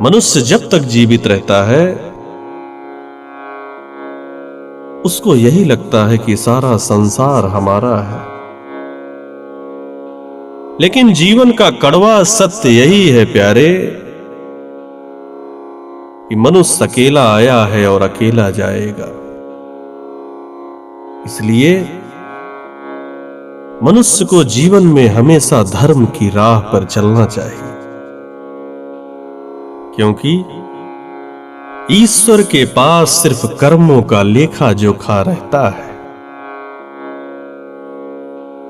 मनुष्य जब तक जीवित रहता है उसको यही लगता है कि सारा संसार हमारा है। लेकिन जीवन का कड़वा सत्य यही है प्यारे कि मनुष्य अकेला आया है और अकेला जाएगा। इसलिए मनुष्य को जीवन में हमेशा धर्म की राह पर चलना चाहिए, क्योंकि ईश्वर के पास सिर्फ कर्मों का लेखा जोखा रहता है।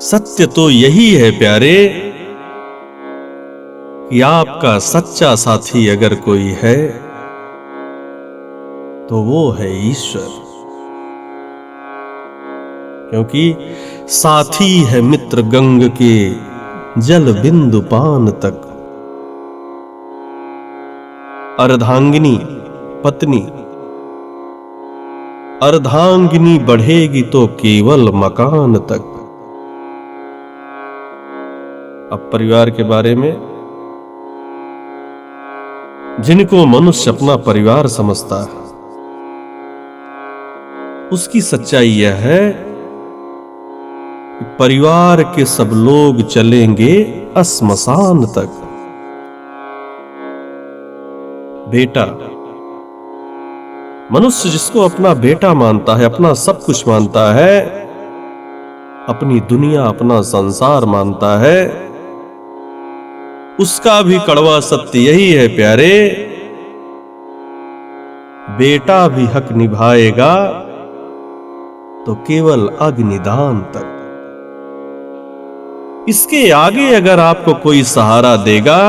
सत्य तो यही है प्यारे कि आपका सच्चा साथी अगर कोई है तो वो है ईश्वर, क्योंकि साथी है मित्र गंग के जल बिंदु पान तक। अर्धांगिनी पत्नी अर्धांगिनी बढ़ेगी तो केवल मकान तक। अब परिवार के बारे में, जिनको मनुष्य अपना परिवार समझता है उसकी सच्चाई यह है कि परिवार के सब लोग चलेंगे श्मशान तक। बेटा, मनुष्य जिसको अपना बेटा मानता है, अपना सब कुछ मानता है, अपनी दुनिया अपना संसार मानता है, उसका भी कड़वा सत्य यही है प्यारे, बेटा भी हक निभाएगा तो केवल अग्निदान तक। इसके आगे अगर आपको कोई सहारा देगा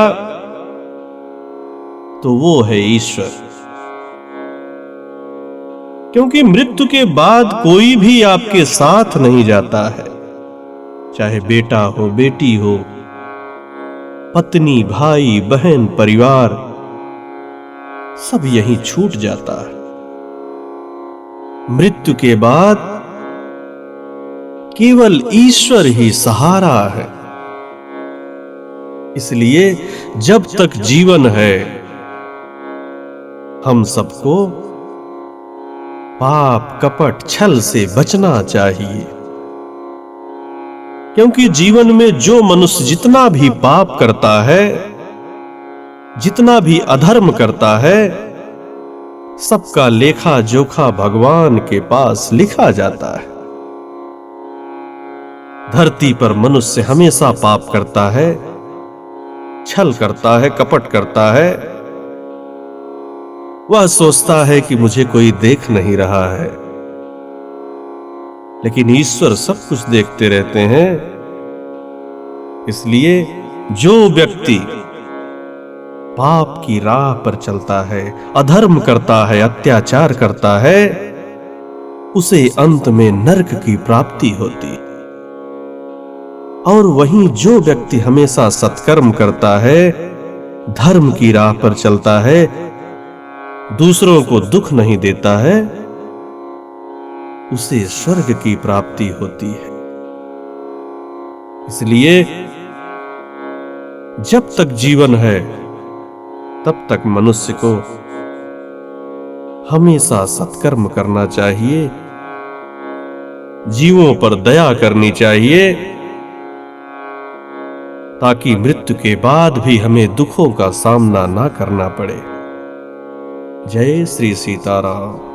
तो वो है ईश्वर, क्योंकि मृत्यु के बाद कोई भी आपके साथ नहीं जाता है। चाहे बेटा हो, बेटी हो, पत्नी, भाई, बहन, परिवार, सब यहीं छूट जाता है। मृत्यु के बाद केवल ईश्वर ही सहारा है। इसलिए जब तक जीवन है हम सबको पाप, कपट, छल से बचना चाहिए, क्योंकि जीवन में जो मनुष्य जितना भी पाप करता है, जितना भी अधर्म करता है, सबका लेखा जोखा भगवान के पास लिखा जाता है। धरती पर मनुष्य हमेशा पाप करता है, छल करता है, कपट करता है। वह सोचता है कि मुझे कोई देख नहीं रहा है, लेकिन ईश्वर सब कुछ देखते रहते हैं। इसलिए जो व्यक्ति पाप की राह पर चलता है, अधर्म करता है, अत्याचार करता है, उसे अंत में नरक की प्राप्ति होती। और वहीं जो व्यक्ति हमेशा सत्कर्म करता है, धर्म की राह पर चलता है, दूसरों को दुख नहीं देता है, उसे स्वर्ग की प्राप्ति होती है। इसलिए जब तक जीवन है तब तक मनुष्य को हमेशा सत्कर्म करना चाहिए, जीवों पर दया करनी चाहिए, ताकि मृत्यु के बाद भी हमें दुखों का सामना ना करना पड़े। जय श्री सीताराम।